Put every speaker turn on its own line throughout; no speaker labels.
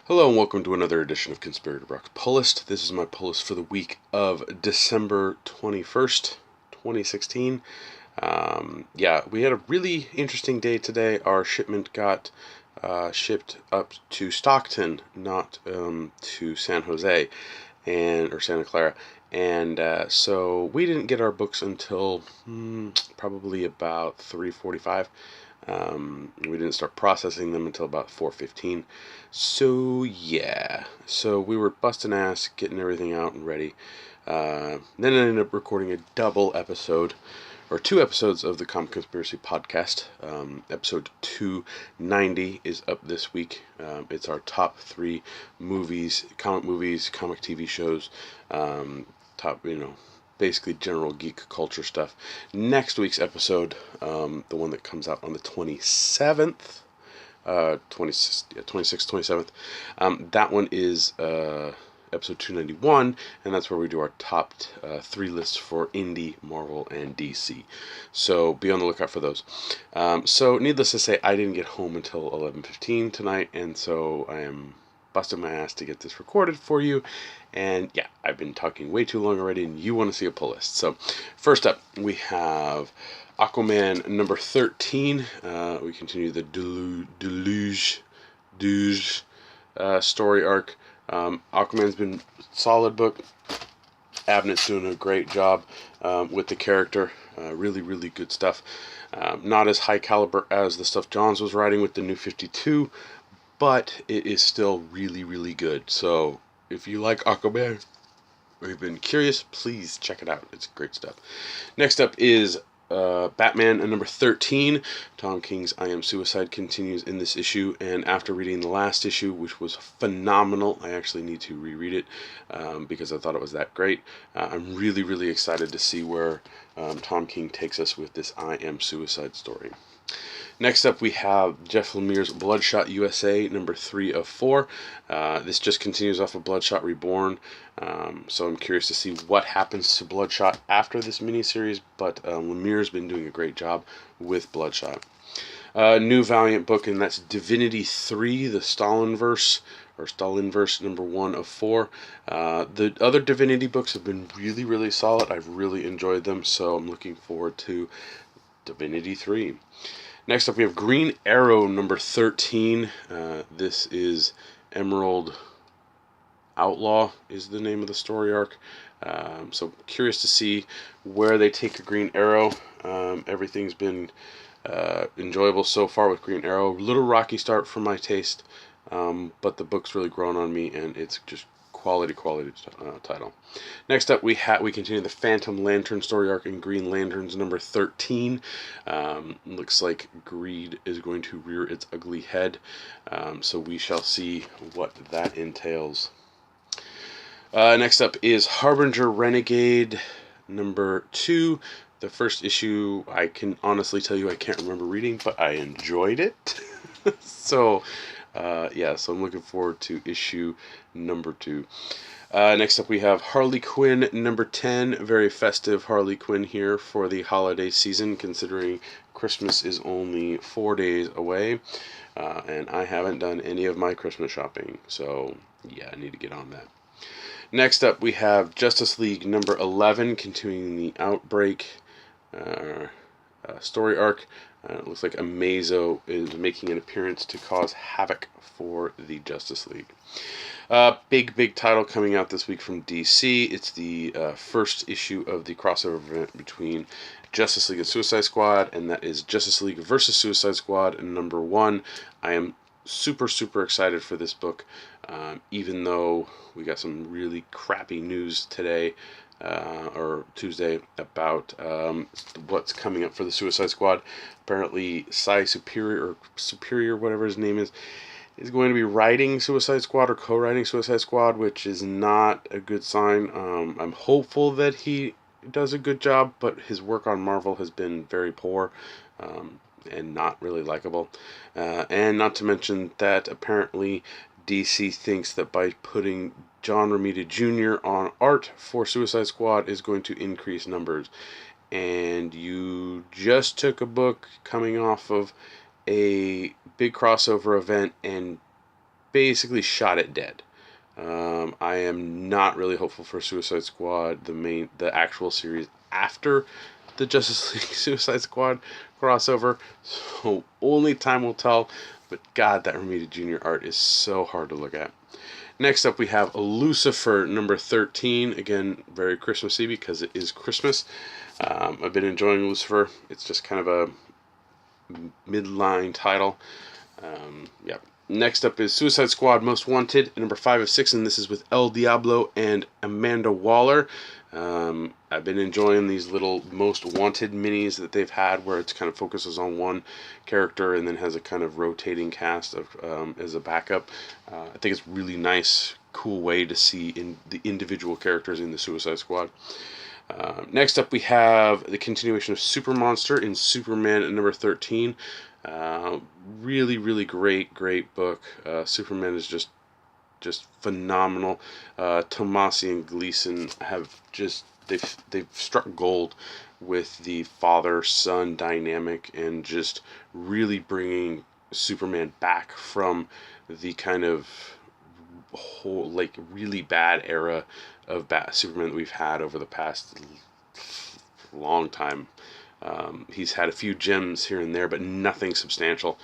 Hello and welcome to another edition of Conspirator Brock's Pull List. This is my pull list for the week of December 21st, 2016. We had a really interesting day today. Our shipment got shipped up to Stockton, not to San Jose or Santa Clara. And so we didn't get our books until probably about 3:45. We didn't start processing them until about 4:15. So we were busting ass, getting everything out and ready. Then I ended up recording a double episode, or two episodes of the Comic Conspiracy podcast. Episode 290 is up this week. It's our top three movies, comic TV shows, top, basically general geek culture stuff. Next week's episode, the one that comes out on the 27th, 26th, 27th, that one is episode 291, and that's where we do our top three lists for Indie, Marvel, and DC. So be on the lookout for those. So needless to say, I didn't get home until 11:15 tonight, and so I am busting my ass to get this recorded for you. And yeah, I've been talking way too long already, and you want to see a pull list. So first up, we have Aquaman number 13. We continue the Deluge story arc. Aquaman's been a solid book. Abnett's doing a great job with the character. Really, really good stuff. Not as high caliber as the stuff Johns was writing with the New 52, but it is still really, really good. So if you like Aquaman or you've been curious, please check it out. It's great stuff. Next up is Batman number 13. Tom King's I Am Suicide continues in this issue, and after reading the last issue, which was phenomenal, I actually need to reread it because I thought it was that great. I'm really, really excited to see where Tom King takes us with this I Am Suicide story. Next up, we have Jeff Lemire's Bloodshot USA, number 3 of 4. This just continues off of Bloodshot Reborn, so I'm curious to see what happens to Bloodshot after this miniseries, but Lemire's been doing a great job with Bloodshot. New Valiant book, and that's Divinity 3, the Stalinverse number 1 of 4. The other Divinity books have been really, really solid. I've really enjoyed them, so I'm looking forward to Divinity 3. Next up, we have Green Arrow number 13. This is Emerald Outlaw is the name of the story arc. So curious to see where they take a Green Arrow. Everything's been enjoyable so far with Green Arrow. Little rocky start for my taste, but the book's really grown on me, and it's just quality title. Next up, we continue the Phantom Lantern story arc in Green Lanterns number 13. Looks like greed is going to rear its ugly head, so we shall see what that entails. Next up is Harbinger Renegade number 2. The first issue, I can honestly tell you I can't remember reading, but I enjoyed it. So I'm looking forward to issue number 2. Next up, we have Harley Quinn number 10. Very festive Harley Quinn here for the holiday season, considering Christmas is only 4 days away. And I haven't done any of my Christmas shopping, so yeah, I need to get on that. Next up, we have Justice League number 11, continuing the Outbreak story arc. It looks like Amazo is making an appearance to cause havoc for the Justice League. Big title coming out this week from DC. It's the first issue of the crossover event between Justice League and Suicide Squad, and that is Justice League versus Suicide Squad number 1. I am super excited for this book, even though we got some really crappy news today or Tuesday about what's coming up for the Suicide Squad. Apparently Cy Superior, whatever his name is going to be writing Suicide Squad or co-writing Suicide Squad, which is not a good sign. I'm hopeful that he does a good job, but his work on Marvel has been very poor and not really likable. And not to mention that apparently DC thinks that by putting John Romita Jr. on art for Suicide Squad is going to increase numbers. And you just took a book coming off of a big crossover event and basically shot it dead. I am not really hopeful for Suicide Squad, the actual series after the Justice League Suicide Squad crossover. So only time will tell. But God, that Romita Jr. art is so hard to look at. Next up, we have Lucifer number 13. Again, very Christmassy because it is Christmas. I've been enjoying Lucifer. It's just kind of a midline title. Yeah. Next up is Suicide Squad Most Wanted, number 5 of 6, and this is with El Diablo and Amanda Waller. I've been enjoying these little Most Wanted minis that they've had, where it kind of focuses on one character and then has a kind of rotating cast of as a backup. I think it's really nice, cool way to see in the individual characters in the Suicide Squad. Next up, we have the continuation of Super Monster in Superman at number 13. Really great book. Superman is just phenomenal. Tomasi and Gleason have just they've struck gold with the father-son dynamic and just really bringing Superman back from the kind of whole like really bad era of Superman that we've had over the past long time. He's had a few gems here and there, but nothing substantial.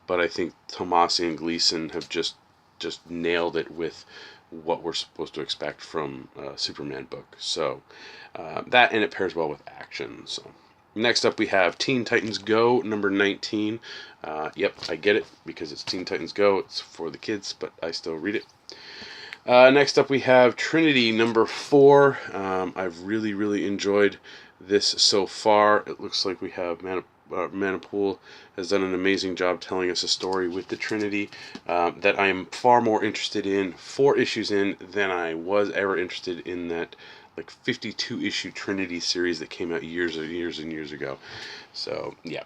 But I think Tomasi and Gleason have just nailed it with what we're supposed to expect from a Superman book. So that, and it pairs well with action. So next up, we have Teen Titans Go number 19. Yep, I get it because it's Teen Titans Go. It's for the kids, but I still read it. Next up, we have Trinity number 4. I've really enjoyed this so far. It looks like we have Manapool has done an amazing job telling us a story with the Trinity that I am far more interested in 4 issues in than I was ever interested in that like 52 issue Trinity series that came out years ago. So yeah.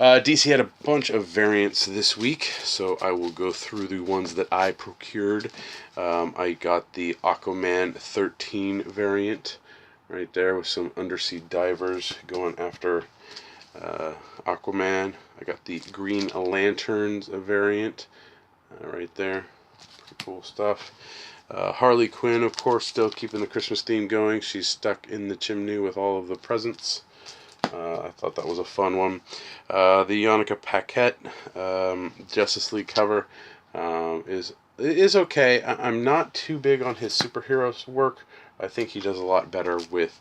DC had a bunch of variants this week, so I will go through the ones that I procured. I got the Aquaman 13 variant right there with some undersea divers going after Aquaman. I got the Green Lanterns variant right there. Pretty cool stuff. Harley Quinn, of course, still keeping the Christmas theme going. She's stuck in the chimney with all of the presents. I thought that was a fun one. The Yannicka Paquette Justice League cover is okay. I'm not too big on his superheroes work. I think he does a lot better with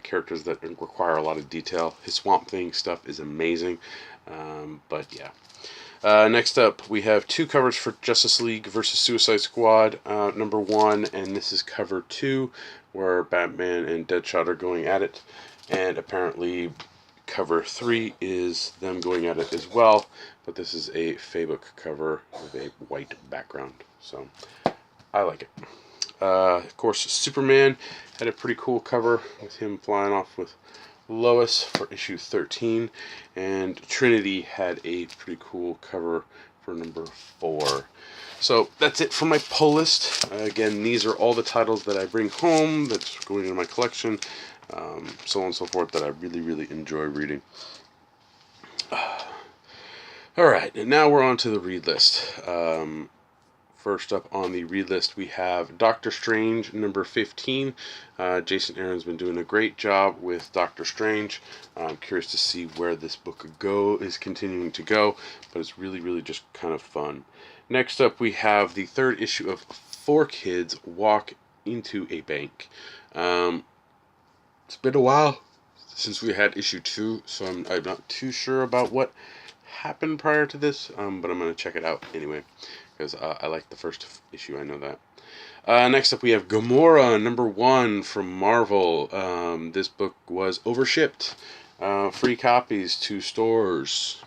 characters that require a lot of detail. His Swamp Thing stuff is amazing. But yeah. Next up, we have 2 covers for Justice League versus Suicide Squad, number 1, and this is cover 2, where Batman and Deadshot are going at it. And apparently cover 3 is them going at it as well, but this is a Facebook cover with a white background, so I like it. Of course, Superman had a pretty cool cover with him flying off with Lois for issue 13, and Trinity had a pretty cool cover for number 4. So that's it for my pull list. Again, these are all the titles that I bring home that's going into my collection. So on and so forth, that I really enjoy reading. Alright, and now we're on to the read list. First up on the read list, we have Doctor Strange number 15. Jason Aaron's been doing a great job with Doctor Strange. I'm curious to see where this book is continuing to go, but it's really just kind of fun. Next up, we have the 3rd issue of 4 Kids Walk into a Bank. It's been a while since we had issue 2, so I'm not too sure about what happened prior to this, but I'm going to check it out anyway, because I like the first issue, I know that. Next up, we have Gamora, number 1 from Marvel. This book was overshipped. Free copies to stores.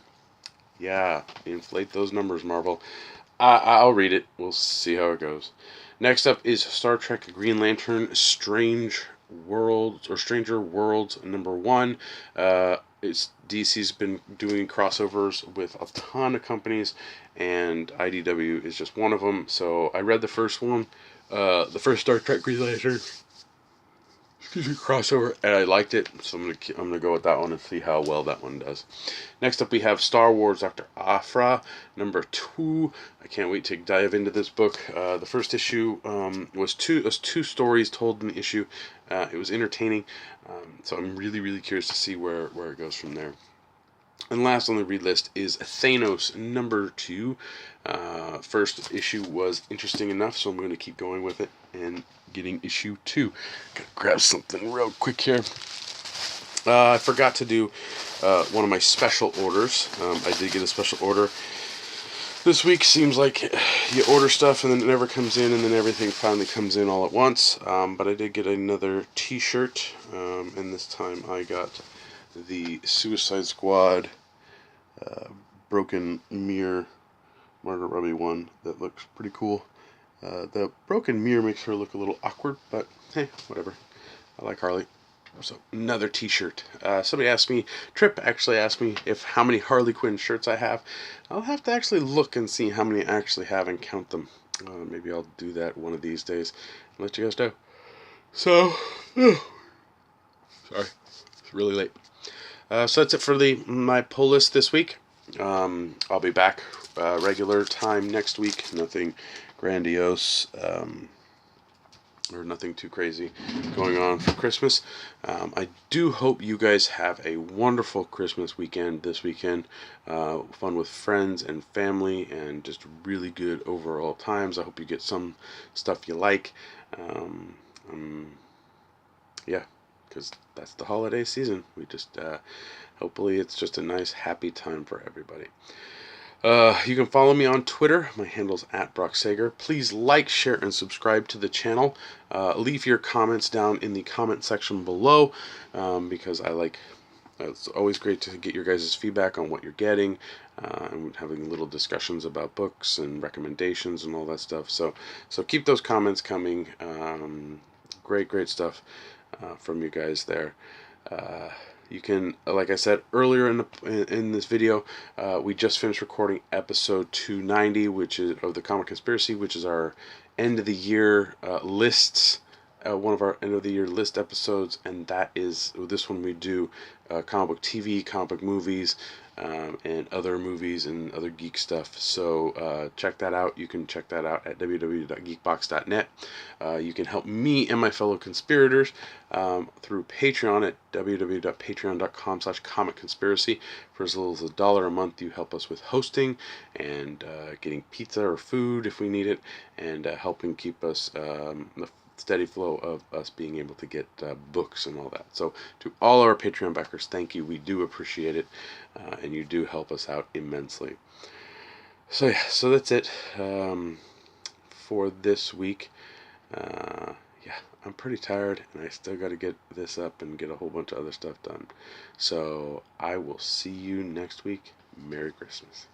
Yeah, inflate those numbers, Marvel. I'll read it. We'll see how it goes. Next up is Star Trek Green Lantern Stranger Worlds number 1. DC's been doing crossovers with a ton of companies, and IDW is just one of them. So I read the first one, the first Star Trek Green Lantern crossover, and I liked it, so I'm gonna go with that one and see how well that one does. Next up, we have Star Wars Dr. Aphra #2. I can't wait to dive into this book. The first issue was two stories told in the issue. It was entertaining, so I'm really curious to see where it goes from there. And last on the read list is Thanos #2. First issue was interesting enough, so I'm going to keep going with it and getting issue 2. Gotta grab something real quick here. I forgot to do one of my special orders. I did get a special order this week. Seems like you order stuff and then it never comes in, and then everything finally comes in all at once. But I did get another t-shirt, and this time I got the Suicide Squad broken mirror Margaret Robbie one that looks pretty cool. The broken mirror makes her look a little awkward, but hey, whatever. I like Harley. So another t-shirt. Somebody asked me, Trip actually asked me how many Harley Quinn shirts I have. I'll have to actually look and see how many I actually have and count them. Maybe I'll do that one of these days and let you guys know. So, sorry, it's really late. So that's it for my pull list this week. I'll be back regular time next week. Nothing grandiose or nothing too crazy going on for Christmas. I do hope you guys have a wonderful Christmas weekend this weekend. Fun with friends and family and just really good overall times. I hope you get some stuff you like. Yeah, because that's the holiday season. We just hopefully it's just a nice happy time for everybody. You can follow me on Twitter. My handle's @BrockSager. Please like, share, and subscribe to the channel. Leave your comments down in the comment section below, because it's always great to get your guys' feedback on what you're getting, and having little discussions about books and recommendations and all that stuff. So keep those comments coming. Great stuff from you guys there. You can, like I said earlier in this video, we just finished recording episode 290, which is of the Comic Conspiracy, which is our end of the year lists. One of our end of the year list episodes, and that is this one we do comic book TV, comic book movies, and other movies and other geek stuff. So check that out. You can check that out at www.geekbox.net. You can help me and my fellow conspirators through Patreon at www.patreon.com/comicconspiracy. For as little as $1 a month, you help us with hosting and getting pizza or food if we need it, and helping keep us the steady flow of us being able to get books and all that. So to all our Patreon backers, thank you. We do appreciate it, and you do help us out immensely. So yeah, so that's it for this week. Yeah, I'm pretty tired, and I still got to get this up and get a whole bunch of other stuff done. So I will see you next week. Merry Christmas.